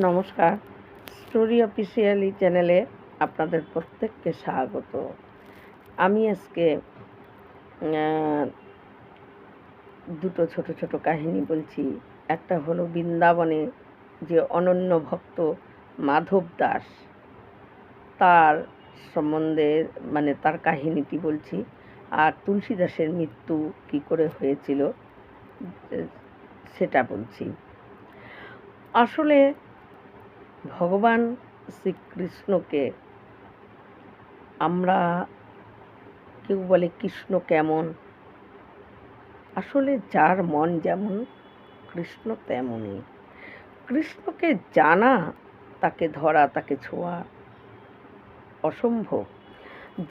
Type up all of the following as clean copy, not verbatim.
নমস্কার, story officially চ্যানেলে আপনাদের প্রত্যেককে স্বাগত। আমি আজকে দুটো ছোট ছোট কাহিনী বলছি। একটা হলো বৃন্দাবনে যে অনন্য ভক্ত মাধব দাস, তার সম্বন্ধে তার কাহিনীটি বলছি। আর তুলসী দাসের মৃত্যু কী করে হয়েছিল সেটা বলছি। আসলে ভগবান শ্রীকৃষ্ণকে আমরা কেউ বলে কৃষ্ণ কেমন, আসলে যার মন যেমন কৃষ্ণ তেমনই। কৃষ্ণকে জানা, তাকে ধরা, তাকে ছোঁয়া অসম্ভব।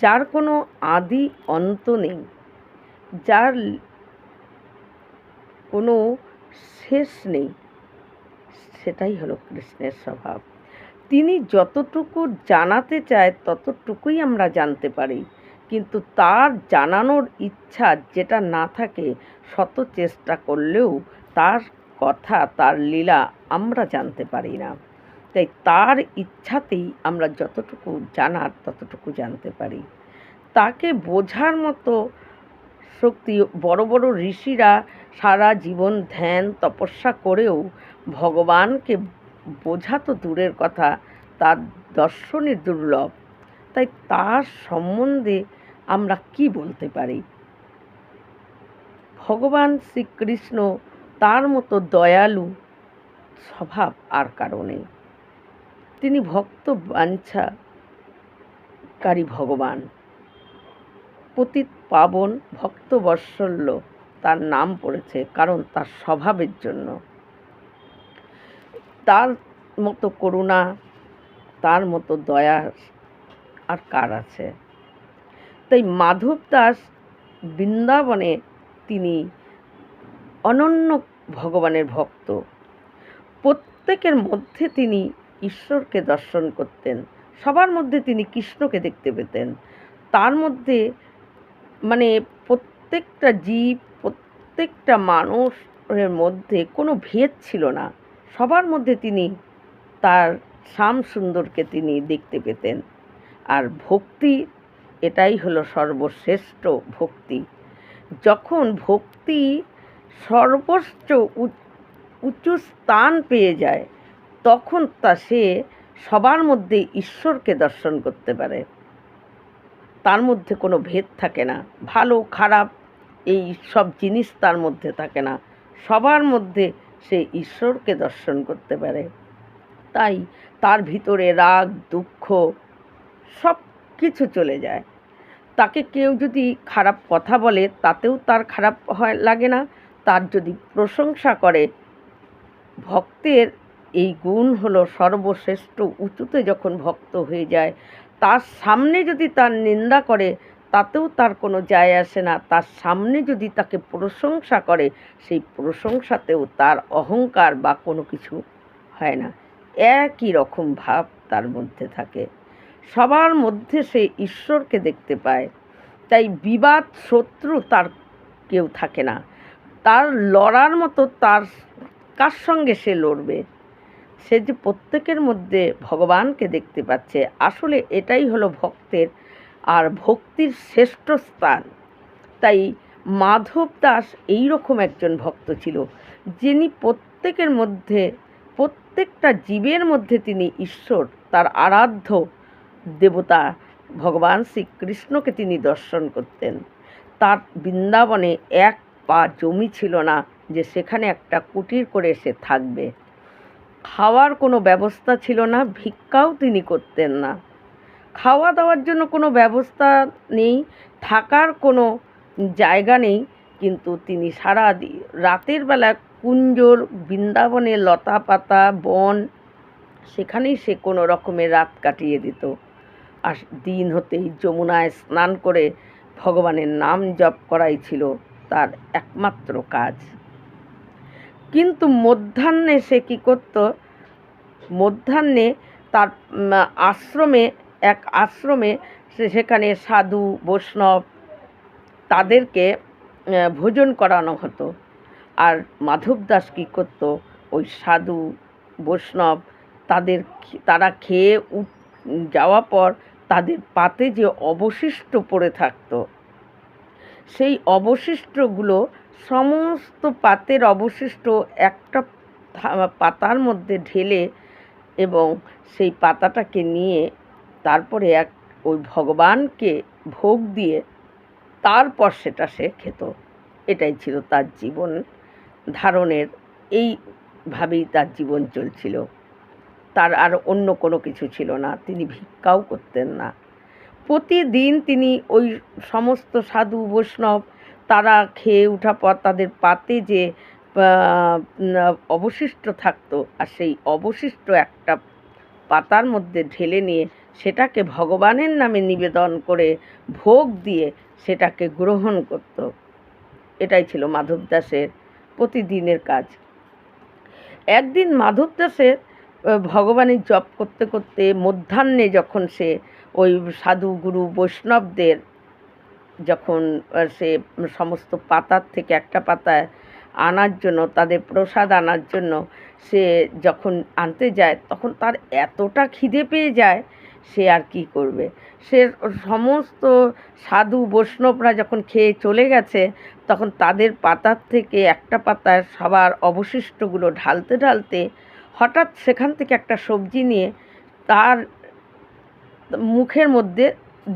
যার কোনো আদি অন্ত নেই, যার কোনো শেষ নেই, সেটাই হলো কৃষ্ণের স্বভাব। তিনি যতটুকু জানাতে চায় ততটুকুই আমরা জানতে পারি, কিন্তু তার জানানোর ইচ্ছা যেটা না থাকে, শত চেষ্টা করলেও তার কথা, তার লীলা আমরা জানতে পারি না। তাই তার ইচ্ছাতেই আমরা যতটুকু জানার ততটুকু জানতে পারি। তাকে বোঝার মতো শক্তি বড় বড় ঋষিরা সারা জীবন ধ্যান তপস্যা করেও ভগবানকে বোঝা তো দূরের কথা, তার দর্শনই দুর্লভ। তাই তার সম্বন্ধে আমরা কি বলতে পারি? ভগবান শ্রীকৃষ্ণ তার মতো দয়ালু স্বভাব আর কারণে। তিনি ভক্ত বাঞ্ছাকারী ভগবান, পতিত পাবন ভক্তবৎসল্য তার নাম পড়েছে, কারণ তার স্বভাবের জন্য। তার মতো করুণা, তার মতো দয়া আর কার আছে? তাই মাধব দাস বৃন্দাবনে তিনি অনন্য ভগবানের ভক্ত। প্রত্যেকের মধ্যে তিনি ঈশ্বরকে দর্শন করতেন, সবার মধ্যে তিনি কৃষ্ণকে দেখতে পেতেন। তার মধ্যে প্রত্যেকটা জীব, প্রত্যেকটা মানুষের মধ্যে কোনো ভেদ ছিল না। সবার মধ্যে তিনি তার শ্যাম সুন্দরকে তিনি দেখতে পেতেন। আর ভক্তি, এটাই হলো সর্বশ্রেষ্ঠ ভক্তি। যখন ভক্তি সর্বোচ্চ উঁচু স্থান পেয়ে যায়, তখন সে সবার মধ্যে ঈশ্বরকে দর্শন করতে পারে। তার মধ্যে কোনো ভেদ থাকে না, ভালো খারাপ এই সব জিনিস তার মধ্যে থাকে না। সবার মধ্যে সে ঈশ্বরকে দর্শন করতে পারে। তাই তার ভিতরে রাগ, দুঃখ সব কিছু চলে যায়। তাকে কেউ যদি খারাপ কথা বলে, তাতেও তার খারাপ লাগে না। তার যদি প্রশংসা করে, ভক্তের এই গুণ হলো সর্বশ্রেষ্ঠ। উঁচুতে যখন ভক্ত হয়ে যায়, তার সামনে যদি তার নিন্দা করে, তাতেও তার কোনো যায় আসে না। তার সামনে যদি তাকে প্রশংসা করে, সেই প্রশংসাতেও তার অহংকার বা কোনো কিছু হয় না। একই রকম ভাব তার মধ্যে থাকে। সবার মধ্যে সে ঈশ্বরকে দেখতে পায়। তাই বিবাদ, শত্রু তার কেউ থাকে না। তার লড়ার মতো কার সঙ্গে সে লড়বে? সে যে প্রত্যেকের মধ্যে ভগবানকে দেখতে পাচ্ছে। আসলে এটাই হলো ভক্তের আর ভক্তির শ্রেষ্ঠ স্থান। তাই মাধব দাস এইরকম একজন ভক্ত ছিল, যিনি প্রত্যেকের মধ্যে, প্রত্যেকটা জীবের মধ্যে তিনি ঈশ্বর, তার আরাধ্য দেবতা ভগবান শ্রীকৃষ্ণকে তিনি দর্শন করতেন। তার বৃন্দাবনে এক পা জমি ছিল না যে সেখানে একটা কুটির করে সে থাকবে। খাওয়ার কোনো ব্যবস্থা ছিল না, ভিক্ষাও তিনি করতেন না। খাওয়া দাওয়ার জন্য কোনো ব্যবস্থা নেই, থাকার কোনো জায়গা নেই, কিন্তু তিনি সারা রাতের বেলা কুঞ্জর, বৃন্দাবনের লতা পাতা বন, সেখানেই সে কোনো রকমের রাত কাটিয়ে দিত। আর দিন হতেই যমুনায় স্নান করে ভগবানের নাম জপ করাই ছিল তার একমাত্র কাজ। কিন্তু মধ্যাহ্নে সে কী করত? মধ্যাহ্নে তার আশ্রমে সেখানে সাধু বৈষ্ণব তাদেরকে ভোজন করানো হতো। আর মাধব দাস কী করত? ওই সাধু বৈষ্ণব তারা খেয়ে যাওয়া পর তাদের পাতে যে অবশিষ্ট পড়ে থাকতো, সেই অবশিষ্টগুলো সমস্ত পাতের অবশিষ্ট একটা পাতার মধ্যে ঢেলে এবং সেই পাতাটাকে নিয়ে তারপরে ওই ভগবানকে ভোগ দিয়ে তারপর সেটা সে খেত। এটাই ছিল তার জীবন ধারণের, এইভাবেই তার জীবন চলছিল। তার আর অন্য কোনো কিছু ছিল না, তিনি ভিক্ষাও করতেন না। প্রতিদিন তিনি ওই সমস্ত সাধু বৈষ্ণব তারা খেয়ে ওঠা পর তাদের পাতে যে অবশিষ্ট থাকতো, আর সেই অবশিষ্ট একটা পাতার মধ্যে ঢেলে নিয়ে সেটাকে ভগবানের নামে নিবেদন করে ভোগ দিয়ে সেটাকে গ্রহণ করত। এটাই ছিল মাধব দাসের প্রতিদিনের কাজ। একদিন মাধব দাসের ভগবানের জপ করতে করতে মধ্যাহ্নে যখন সে ওই সাধু গুরু বৈষ্ণবদের যখন সে সমস্ত পাতার থেকে একটা পাতায় আনার জন্য, তাদের প্রসাদ আনার জন্য সে যখন আনতে যায়, তখন তার এতটা খিদে পেয়ে যায়, সে আর কি করবে। সে সমস্ত সাধু বৈষ্ণবরা যখন খেয়ে চলে গেছে, তখন তাদের পাতার থেকে একটা পাতায় সবার অবশিষ্টগুলো ঢালতে ঢালতে হঠাৎ সেখান থেকে একটা সবজি নিয়ে তার মুখের মধ্যে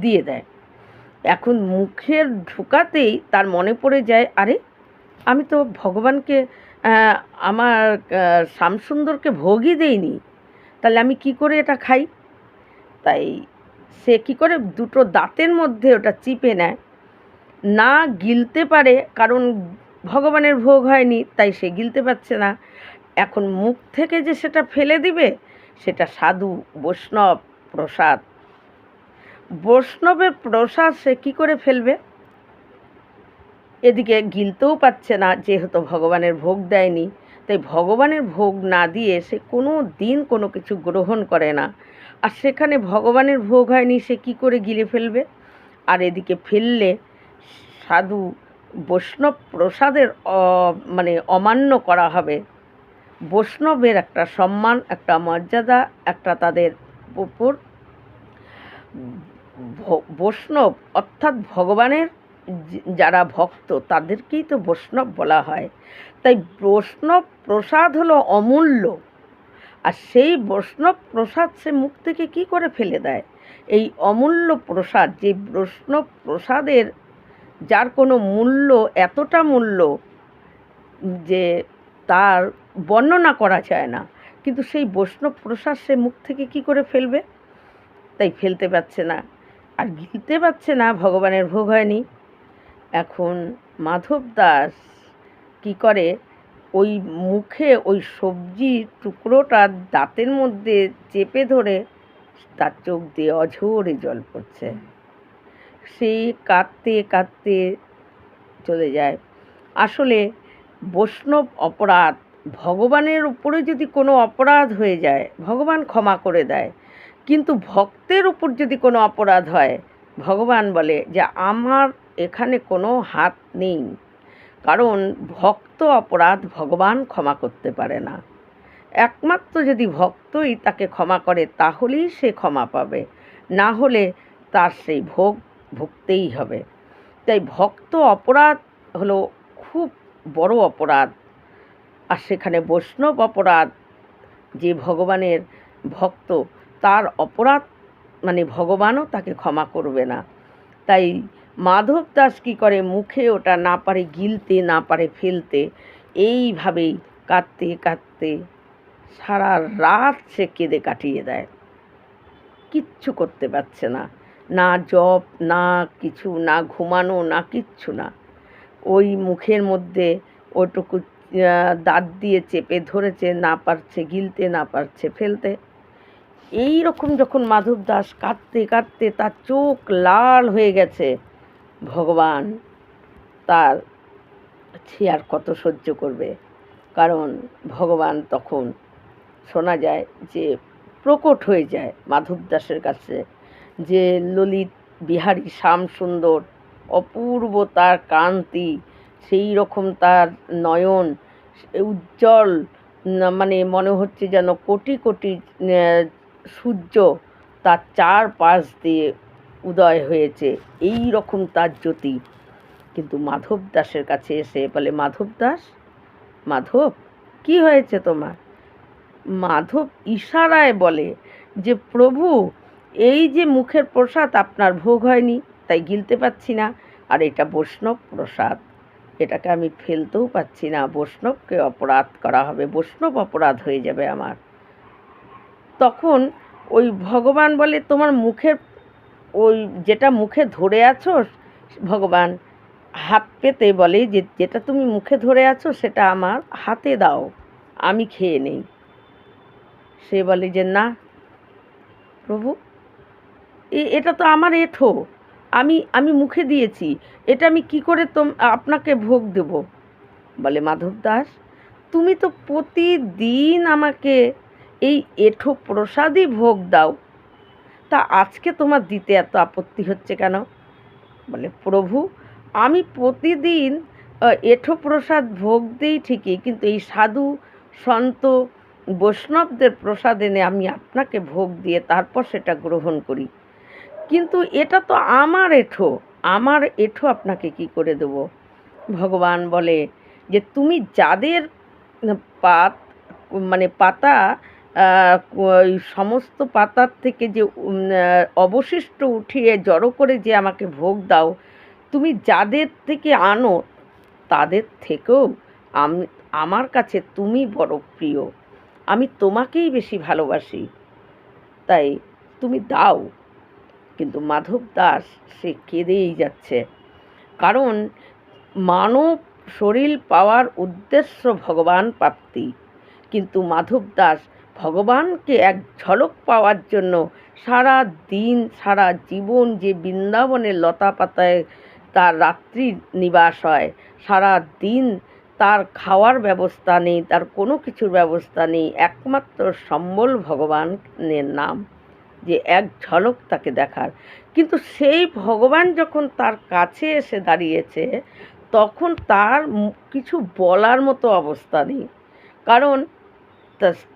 দিয়ে দেয়। এখন মুখের ঢোকাতেই তার মনে পড়ে যায়, আরে আমি তো ভগবানকে আমার শ্যামসুন্দরকে ভোগই দেইনি, তাহলে আমি কি করে এটা খাই? তাই সে কি করে দুটো দাঁতের মধ্যে ওটা চিপে নেয়, না গিলতে পারে, কারণ ভগবানের ভোগ হয়নি, তাই সে গিলতে পারছে না। এখন মুখ থেকে যে সেটা ফেলে দিবে, সেটা সাধু বৈষ্ণব প্রসাদ, বৈষ্ণবের প্রসাদ সে কী করে ফেলবে? এদিকে গিলতেও পাচ্ছে না, যেহেতু ভগবানের ভোগ দেয়নি, তাই ভগবানের ভোগ না দিয়ে সে কোনো দিন কোনো কিছু গ্রহণ করে না। আর সেখানে ভগবানের ভোগ হয়নি, সে কী করে গিলে ফেলবে? আর এদিকে ফেললে সাধু বৈষ্ণব প্রসাদের মানে অমান্য করা হবে। বৈষ্ণবের একটা সম্মান, একটা মর্যাদা, একটা তাদের উপর বৈষ্ণব অর্থাৎ ভগবানের যারা ভক্ত তাদেরকেই তো বৈষ্ণব বলা হয়। তাই বৈষ্ণব প্রসাদ হলো অমূল্য, আর সেই বৈষ্ণব প্রসাদ সে মুখ থেকে কী করে ফেলে দেয়? এই অমূল্য প্রসাদ, যে বৈষ্ণব প্রসাদের যার কোনো মূল্য, এতটা মূল্য যে তার বর্ণনা করা যায় না, কিন্তু সেই বৈষ্ণব প্রসাদ সে মুখ থেকে কী করে ফেলবে? তাই ফেলতে পারছে না, আর গিলতে পারছে না, ভগবানের ভোগ হয়নি। এখন মাধব দাস কী করে, ওই মুখে ওই সবজির টুকরোটা দাঁতের মধ্যে চেপে ধরে তার চোখ দিয়ে অঝরে জল পড়ছে। সেই কাঁদতে কাঁদতে চলে যায়। আসলে বৈষ্ণব অপরাধ, ভগবানের উপরে যদি কোনো অপরাধ হয়ে যায় ভগবান ক্ষমা করে দেয়, কিন্তু ভক্তের উপর যদি কোনো অপরাধ হয়, ভগবান বলে যে আমার এখানে কোনো হাত নেই, কারণ ভক্ত অপরাধ ভগবান ক্ষমা করতে পারে না। একমাত্র যদি ভক্তই তাকে ক্ষমা করে, তাহলেই সে ক্ষমা পাবে, না হলে তার সেই ভোগ ভুগতেই হবে। তাই ভক্ত অপরাধ হলো খুব বড় অপরাধ, আর সেখানে বৈষ্ণব অপরাধ, যে ভগবানের ভক্ত, তার অপরাধ মানে ভগবানও তাকে ক্ষমা করবে না। তাই মাধব দাস কী করে, মুখে ওটা না পারে গিলতে, না পারে ফেলতে, এইভাবেই কাঁদতে কাঁদতে সারা রাত সে কেঁদে কাটিয়ে দেয়। কিচ্ছু করতে পারছে না, না জপ, না কিছু, না ঘুমানো, না কিচ্ছু না। ওই মুখের মধ্যে ওটুকু দাঁত দিয়ে চেপে ধরেছে, না পারছে গিলতে, না পারছে ফেলতে। এই রকম যখন মাধব দাস কাঁদতে কাঁদতে তার চোখ লাল হয়ে গেছে, ভগবান তার সে আর কত সহ্য করবে? কারণ ভগবান তখন শোনা যায় যে প্রকট হয়ে যায় মাধব দাসের কাছে, যে ললিত বিহারী শ্যাম সুন্দর, অপূর্ব তার কান্তি, সেই রকম তার নয়ন, উজ্জ্বল না, মানে মনে হচ্ছে যেন কোটি কোটি সূর্য তার চারপাশ দিয়ে উদয় হয়েছে, এই রকম তার জ্যোতি। কিন্তু মাধব দাসের কাছে এসে বলে, মাধব দাস, মাধব, কি হয়েছে তোমার? মাধব ইশারায় বলে যে, প্রভু, এই যে মুখের প্রসাদ আপনার ভোগ হয়নি, তাই গিলতে পারছি না, আর এটা বৈষ্ণব প্রসাদ, এটাকে আমি ফেলতেও পাচ্ছি না, বৈষ্ণবকে অপরাধ করা হবে, বৈষ্ণব অপরাধ হয়ে যাবে আমার। তখন ওই ভগবান বলে, তোমার মুখের ওই যেটা মুখে ধরে আছো, ভগবান হাত পেতে বলে যে, যেটা তুমি মুখে ধরে আছো সেটা আমার হাতে দাও, আমি খেয়ে নেই। সে বলে যে, না প্রভু, এটা তো আমার এঁঠো, আমি আমি মুখে দিয়েছি, এটা আমি কি করে আপনাকে ভোগ দেব? বলে, মাধব দাস, তুমি তো প্রতিদিন আমাকে এই এঁঠো প্রসাদই ভোগ দাও, তা আজকে তোমার দিতে এত আপত্তি হচ্ছে কেন? বলে, প্রভু, আমি প্রতিদিন এঁঠো প্রসাদ ভোগ দিই ঠিকই, কিন্তু এই সাধু সন্ত বৈষ্ণবদের প্রসাদ এনে আমি আপনাকে ভোগ দিয়ে তারপর সেটা গ্রহণ করি, কিন্তু এটা তো আমার এঁঠো, আমার এঁঠো আপনাকে কি করে দেব? ভগবান বলে যে, তুমি যাদের পাত মানে পাতা, ওই সমস্ত পাতার থেকে যে অবশিষ্ট উঠিয়ে জড়ো করে যে আমাকে ভোগ দাও, তুমি যাদের থেকে আনো তাদের থেকেও আমি, আমার কাছে তুমি বড় প্রিয়, আমি তোমাকেই বেশি ভালোবাসি, তাই তুমি দাও। কিন্তু মাধব দাস সে কেঁদেই যাচ্ছে, কারণ মানব শরীর পাওয়ার উদ্দেশ্য ভগবান প্রাপ্তি, কিন্তু মাধব দাস ভগবানকে এক ঝলক পাওয়ার জন্য সারা দিন সারা জীবন যে বৃন্দাবনের লতা পাতায় তার রাত্রি নিবাস হয়, সারা দিন তার খাওয়ার ব্যবস্থা নেই, তার কোনো কিছুর ব্যবস্থা নেই, একমাত্র সম্বল ভগবানের নাম, যে এক ঝলক তাকে দেখার। কিন্তু সেই ভগবান যখন তার কাছে এসে দাঁড়িয়েছে, তখন তার কিছু বলার মতো অবস্থা নেই, কারণ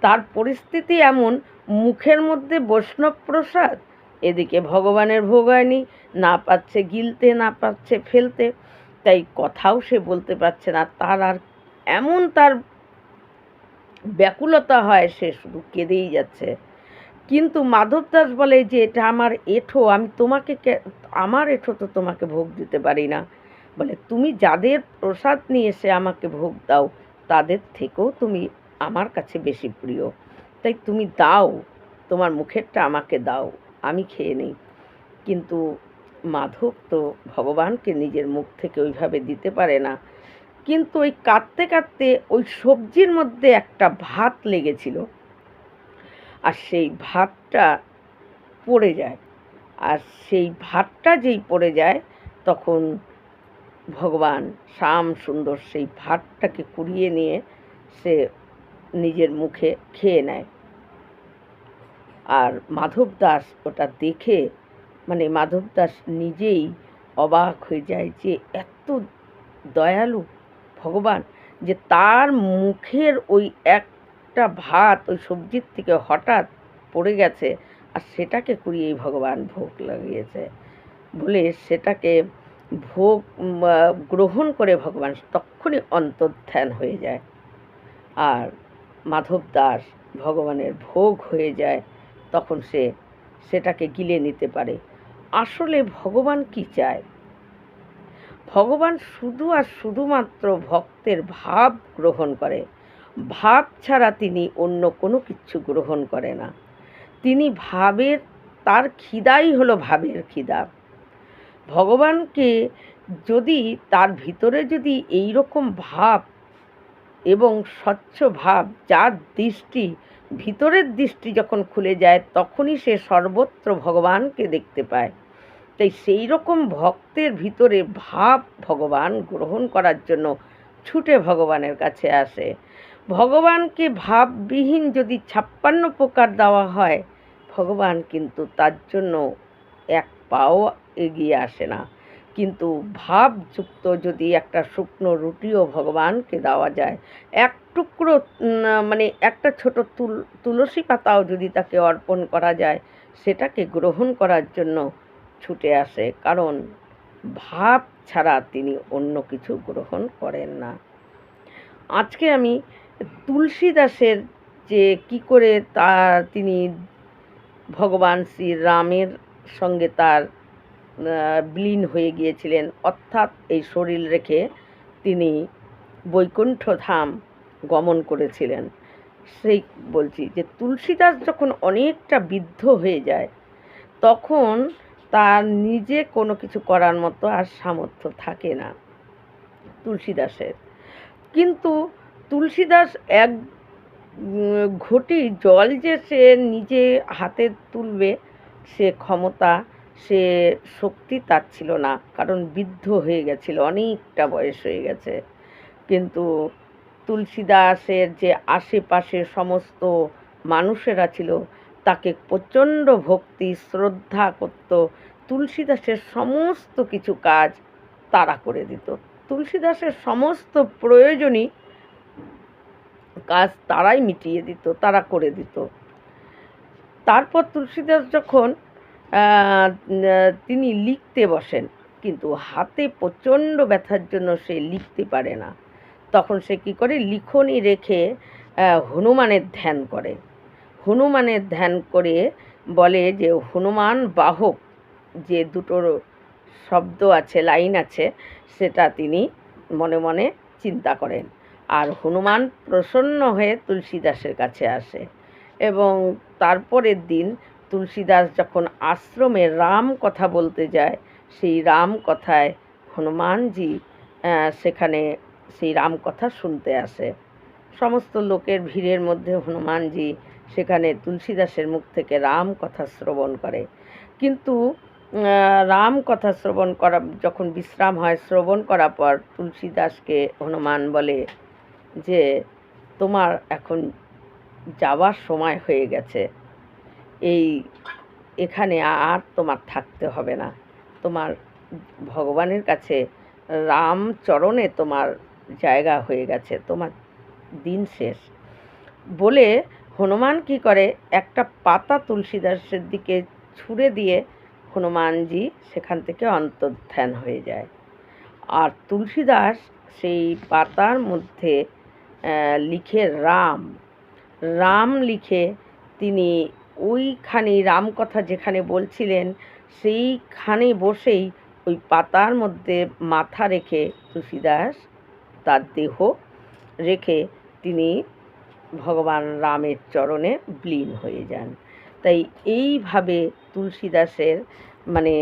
তার পরিস্থিতি এমন, মুখের মধ্যে বৈষ্ণব প্রসাদ, এদিকে ভগবানের ভোগ হয়নি, না পাচ্ছে গিলতে, না পাচ্ছে ফেলতে, তাই কথাও সে বলতে পারছে না। তার আর এমন তার ব্যাকুলতা হয়, সে শুধু কেঁদেই যাচ্ছে। কিন্তু মাধব দাস বলে যে, এটা আমার এঁঠো, আমি তোমাকে আমার এঁঠো তো তোমাকে ভোগ দিতে পারি না। বলে, তুমি যাদের প্রসাদ নিয়ে এসে আমাকে ভোগ দাও, তাদের থেকেও তুমি আমার কাছে বেশি প্রিয়, তাই তুমি দাও, তোমার মুখেরটা আমাকে দাও, আমি খেয়ে নিই। কিন্তু মাধব তো ভগবানকে নিজের মুখ থেকে ওইভাবে দিতে পারে না। কিন্তু ওই কাঁদতে কাঁদতে ওই সবজির মধ্যে একটা ভাত লেগেছিল, আর সেই ভাতটা পড়ে যায়, আর সেই ভাতটা যেই পড়ে যায়, তখন ভগবান শ্যাম সুন্দর সেই ভাতটাকে কুড়িয়ে নিয়ে সে নিজের মুখে খেয়ে নেয়। আর মাধব দাস ওটা দেখে, মানে মাধব দাস নিজেই অবাক হয়ে যায় যে এত দয়ালু ভগবান, যে তার মুখের ওই একটা ভাত ওই সবজির থেকে হঠাৎ পড়ে গেছে, আর সেটাকে কুড়িয়েই ভগবান ভোগ লাগিয়েছে বলে সেটাকে ভোগ গ্রহণ করে ভগবান তক্ষুনি অন্তর্ধান হয়ে যায়, আর মাধব দাস ভগবানের ভোগ হয়ে যায়। তখন সে সেটাকে গিলে নিতে পারে। আসলে ভগবান কি চায়? ভগবান শুধু আর শুধুমাত্র ভক্তের ভাব গ্রহণ করে, ভাব ছাড়া তিনি অন্য কোনো কিছু গ্রহণ করে না। তিনি ভাবের, তার খিদাই হলো ভাবের খিদা। ভগবানকে যদি তার ভিতরে যদি এই রকম ভাব এবং স্বচ্ছ ভাব, যার দৃষ্টি, ভিতরের দৃষ্টি যখন খুলে যায়, তখনই সে সর্বত্র ভগবানকে দেখতে পায়। তাই সেই রকম ভক্তের ভিতরে ভাব ভগবান গ্রহণ করার জন্য ছুটে ভগবানের কাছে আসে। ভগবানকে ভাববিহীন যদি 56 প্রকার দেওয়া হয়, ভগবান কিন্তু তার জন্য এক পাও এগিয়ে আসে না। কিন্তু ভাবযুক্ত যদি একটা শুকনো রুটিও ভগবানকে দেওয়া যায়, এক টুকরো মানে একটা ছোট তুলসী পাতাও যদি তাকে অর্পণ করা যায়, সেটাকে গ্রহণ করার জন্য ছুটে আসে, কারণ ভাব ছাড়া তিনি অন্য কিছু গ্রহণ করেন না। আজকে আমি তুলসীদাসের যে কি করে তিনি ভগবান শ্রীরামের সঙ্গে তার বিলীন হয়ে গিয়েছিলেন, অর্থাৎ এই শরীর রেখে তিনি বৈকুণ্ঠ ধাম গমন করেছিলেন, সেই বলছি যে তুলসীদাস যখন অনেকটা বৃদ্ধ হয়ে যায়, তখন তার নিজে কোনো কিছু করার মতো আর সামর্থ্য থাকে না তুলসীদাসের। কিন্তু তুলসীদাস এক ঘটি জল যে সে নিজে হাতে তুলবে, সে ক্ষমতা, সে শক্তি তার ছিল না, কারণ বৃদ্ধ হয়ে গেছিল, অনেকটা বয়স হয়ে গেছে। কিন্তু তুলসীদাসের যে আশেপাশে সমস্ত মানুষেরা ছিল, তাকে প্রচণ্ড ভক্তি শ্রদ্ধা করত। তুলসীদাসের সমস্ত কিছু কাজ তারা করে দিত, তুলসীদাসের সমস্ত প্রয়োজনীয় কাজ তারাই মিটিয়ে দিত, তারা করে দিত। তারপর তুলসীদাস যখন তিনি লিখতে বসেন, কিন্তু হাতে প্রচণ্ড ব্যথার জন্য সে লিখতে পারে না, তখন সে কী করে, লিখনি রেখে হনুমানের ধ্যান করে। হনুমানের ধ্যান করে বলে যে হনুমান বাহক যে দুটো শব্দ আছে, লাইন আছে, সেটা তিনি মনে মনে চিন্তা করেন। আর হনুমান প্রসন্ন হয়ে তুলসীদাসের কাছে আসে, এবং তারপরের দিন তুলসীদাস যখন আশ্রমে রাম কথা বলতে যায়, সেই রাম কথায় হনুমানজি সেখানে সেই রাম কথা শুনতে আসে। সমস্ত লোকের ভিড়ের মধ্যে হনুমানজি সেখানে তুলসীদাসের মুখ থেকে রাম কথা শ্রবণ করে। কিন্তু রাম কথা শ্রবণ করা যখন বিশ্রাম হয়, শ্রবণ করার পর তুলসীদাসকে হনুমান বলে যে তোমার এখন যাওয়ার সময় হয়ে গেছে, এখানে আর তোমার থাকতে হবে না, তোমার ভগবানের কাছে রাম চরণে তোমার জায়গা হয়ে গেছে, তোমার দিন শেষ। বলে হনুমান কি করে, একটা পাতা তুলসীদাসের দিকে ছুঁড়ে দিয়ে হনুমানজি সেখান থেকে অন্তর্ধান হয়ে যায়। আর তুলসীদাস সেই পাতার মধ্যে লিখে রাম, রাম লিখে তিনি ওইখানে রাম কথা যেখানে বলছিলেন সেইখানে বসেই ওই পাতার মধ্যে মাথা রেখে তুলসীদাস তার দেহ রেখে তিনি ভগবান রামের চরণে বিলীন হয়ে যান। তাই এইভাবে তুলসীদাসের মানে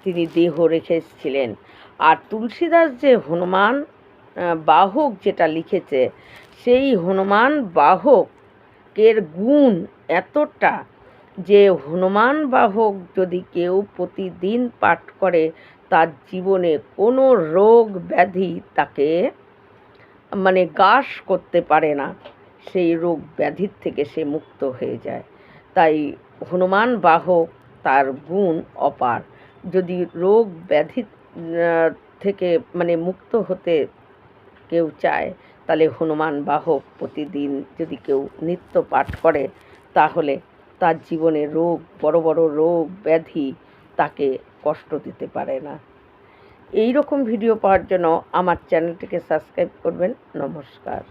তিনি দেহ রেখেছিলেন। আর তুলসীদাস যে হনুমান বাহক যেটা লিখেছে, সেই হনুমান বাহকের গুণ এতটা যে হনুমান বাহক যদি কেউ প্রতিদিন পাঠ করে, তার জীবনে কোনো রোগ ব্যাধি তাকে মানে গ্রাস করতে পারে না, সেই রোগ ব্যাধির থেকে সে মুক্ত হয়ে যায়। তাই হনুমান বাহক তার গুণ অপার। যদি রোগ ব্যাধি থেকে মানে মুক্ত হতে কেউ চায়, তাহলে হনুমান বাহক প্রতিদিন যদি কেউ নিত্য পাঠ করে, তাহলে তার জীবনে রোগ, বড় বড় রোগ ব্যাধি তাকে কষ্ট দিতে পারে না। এই রকম ভিডিও পাওয়ার জন্য আমার চ্যানেলটিকে সাবস্ক্রাইব করবেন। নমস্কার।